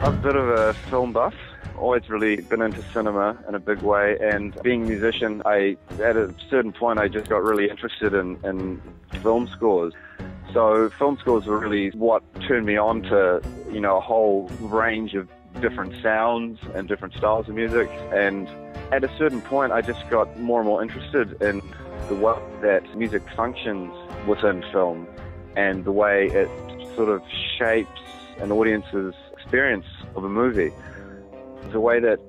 I'm a bit of a film buff. Always really been into cinema in a big way, and being a musician, at a certain point I just got really interested in film scores. So film scores were really what turned me on to, a whole range of different sounds and different styles of music. And at a certain point I just got more and more interested in the way that music functions within film and the way it sort of shapes an audience's experience of a movie. The way that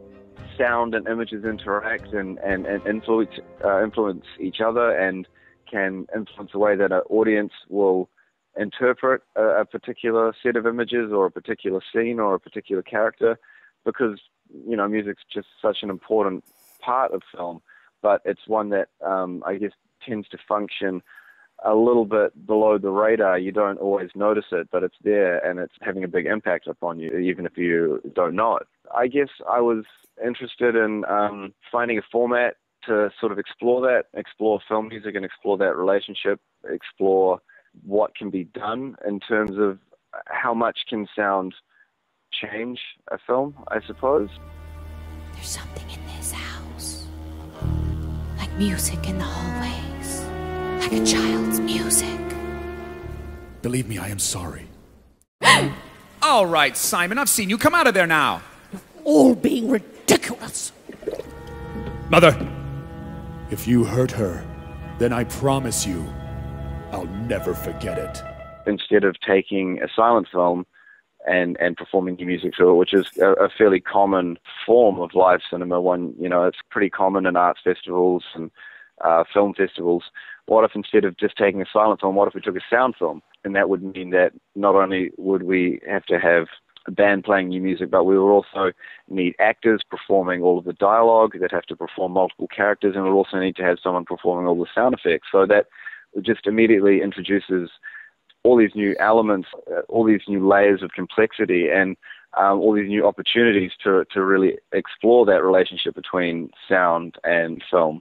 sound and images interact and influence each other and can influence the way that an audience will interpret a particular set of images or a particular scene or a particular character, because music's just such an important part of film, but it's one that I guess tends to function a little bit below the radar. You don't always notice it, but it's there and it's having a big impact upon you, even if you don't know it. I guess I was interested in finding a format to sort of explore film music and explore that relationship, explore what can be done in terms of how much can sound change a film, I suppose. There's something in this house, like music in the hallways, like a child's music. Believe me, I am sorry. All right, Simon, I've seen you. Come out of there now. All being ridiculous. Mother, if you hurt her, then I promise you, I'll never forget it. Instead of taking a silent film and performing new music to it, which is a fairly common form of live cinema, it's pretty common in arts festivals and film festivals. What if instead of just taking a silent film, what if we took a sound film? And that would mean that not only would we have to have a band playing new music, but we would also need actors performing all of the dialogue that have to perform multiple characters, and we'd also need to have someone performing all the sound effects. So that just immediately introduces all these new elements, all these new layers of complexity, and all these new opportunities to really explore that relationship between sound and film.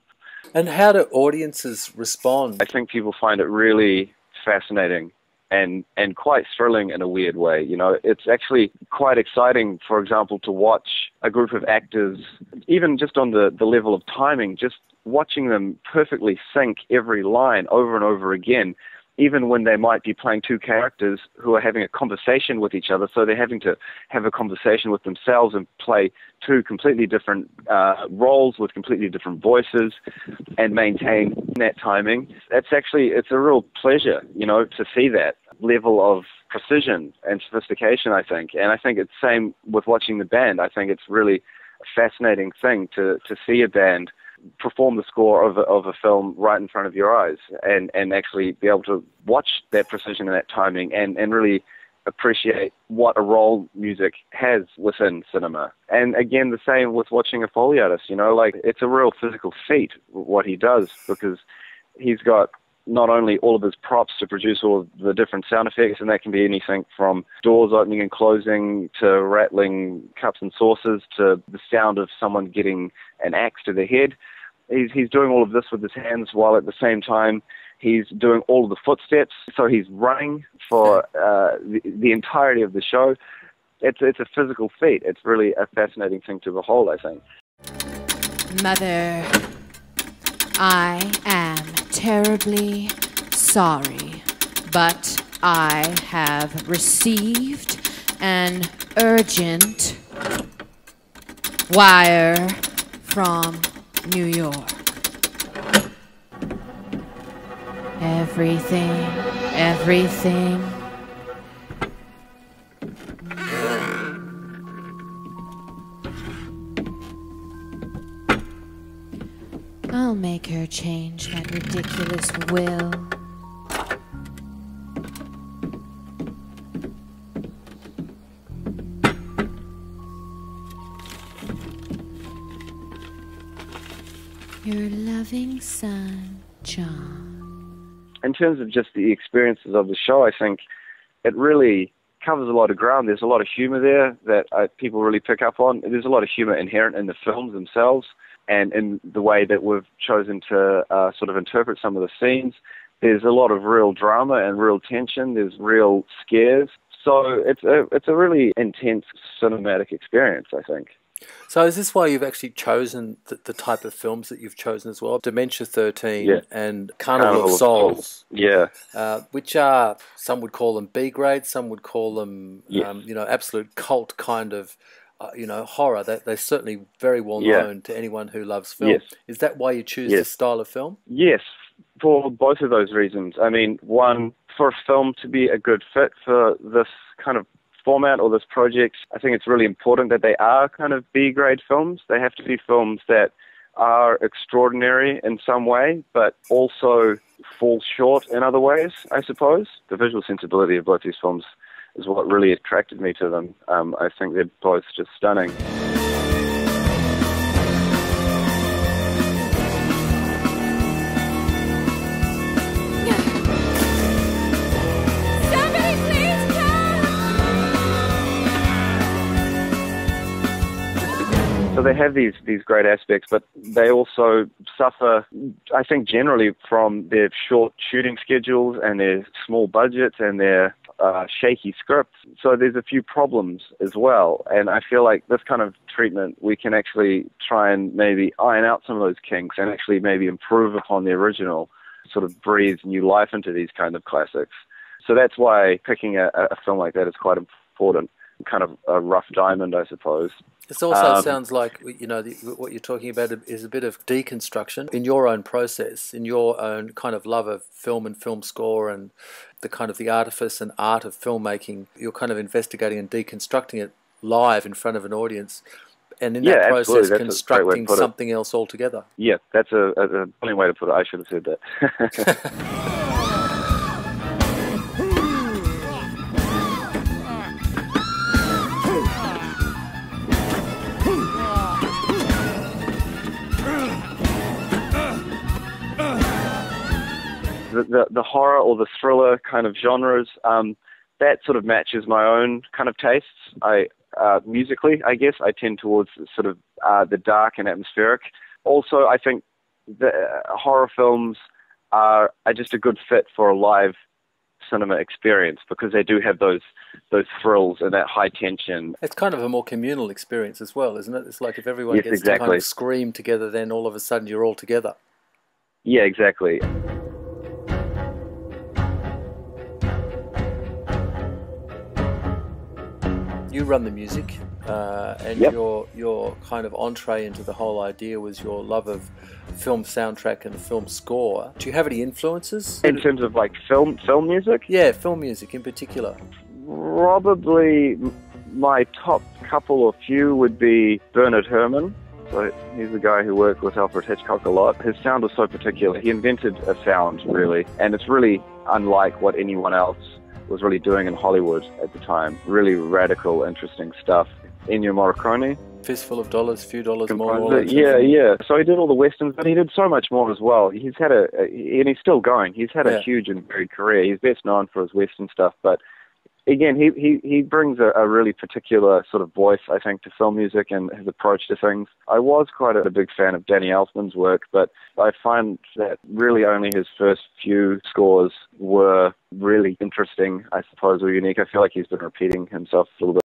And how do audiences respond? I think people find it really fascinating and quite thrilling in a weird way. It's actually quite exciting, for example, to watch a group of actors, even just on the level of timing, just watching them perfectly sync every line over and over again, even when they might be playing two characters who are having a conversation with each other. So they're having to have a conversation with themselves and play two completely different roles with completely different voices and maintain that timing. It's a real pleasure, to see that level of precision and sophistication, I think. And I think it's the same with watching the band. I think it's really a fascinating thing to see a band perform the score of a film right in front of your eyes and actually be able to watch that precision and that timing and really appreciate what a role music has within cinema. And again, the same with watching a Foley artist, it's a real physical feat what he does, because he's got not only all of his props to produce all of the different sound effects, and that can be anything from doors opening and closing to rattling cups and saucers to the sound of someone getting an axe to the head. He's doing all of this with his hands while at the same time he's doing all of the footsteps. So he's running for the entirety of the show. It's a physical feat. It's really a fascinating thing to behold, I think. Mother, I am terribly sorry, but I have received an urgent wire from New York. Everything. I'll make her change that ridiculous will. Your loving son, John. In terms of just the experiences of the show, I think it really covers a lot of ground. There's a lot of humor there that people really pick up on. There's a lot of humor inherent in the films themselves and in the way that we've chosen to sort of interpret some of the scenes. There's a lot of real drama and real tension. There's real scares. So it's a really intense cinematic experience, I think. So is this why you've actually chosen the type of films that you've chosen as well? Dementia 13 and Carnival of Souls. Yeah. Which are, some would call them B grade, some would call them, absolute cult kind of, horror. They're certainly very well known to anyone who loves film. Yes. Is that why you choose this style of film? Yes, for both of those reasons. I mean, one, for a film to be a good fit for this kind of format or this project, I think it's really important that they are kind of B-grade films. They have to be films that are extraordinary in some way, but also fall short in other ways, I suppose. The visual sensibility of both these films is what really attracted me to them. I think they're both just stunning. So they have these great aspects, but they also suffer, I think, generally from their short shooting schedules and their small budgets and their shaky scripts. So there's a few problems as well. And I feel like this kind of treatment, we can actually try and maybe iron out some of those kinks and actually maybe improve upon the original, sort of breathe new life into these kind of classics. So that's why picking a film like that is quite important. Kind of a rough diamond, I suppose. This also sounds like, what you're talking about is a bit of deconstruction in your own process, in your own kind of love of film and film score and the kind of the artifice and art of filmmaking. You're kind of investigating and deconstructing it live in front of an audience, and in that process constructing something else altogether. Yeah, that's a brilliant way to put it. I should have said that. The horror or the thriller kind of genres, that sort of matches my own kind of tastes. Musically, I guess, I tend towards sort of the dark and atmospheric. Also, I think the horror films are just a good fit for a live cinema experience because they do have those thrills and that high tension. It's kind of a more communal experience as well, isn't it? It's like if everyone gets to kind of scream together, then all of a sudden you're all together. Yeah, exactly. You run the music, and your kind of entree into the whole idea was your love of film soundtrack and the film score. Do you have any influences? In terms of like film music? Yeah, film music in particular. Probably my top couple or few would be Bernard Herrmann. So he's the guy who worked with Alfred Hitchcock a lot. His sound was so particular. He invented a sound, really, and it's really unlike what anyone else was really doing in Hollywood at the time. Really radical, interesting stuff. Ennio Morricone. Fistful of Dollars, Few Dollars More. Yeah. So he did all the westerns, but he did so much more as well. He's had and he's still going. He's had a huge and varied career. He's best known for his western stuff, but again, he brings a really particular sort of voice, I think, to film music and his approach to things. I was quite a big fan of Danny Elfman's work, but I find that really only his first few scores were really interesting, I suppose, or unique. I feel like he's been repeating himself a little bit.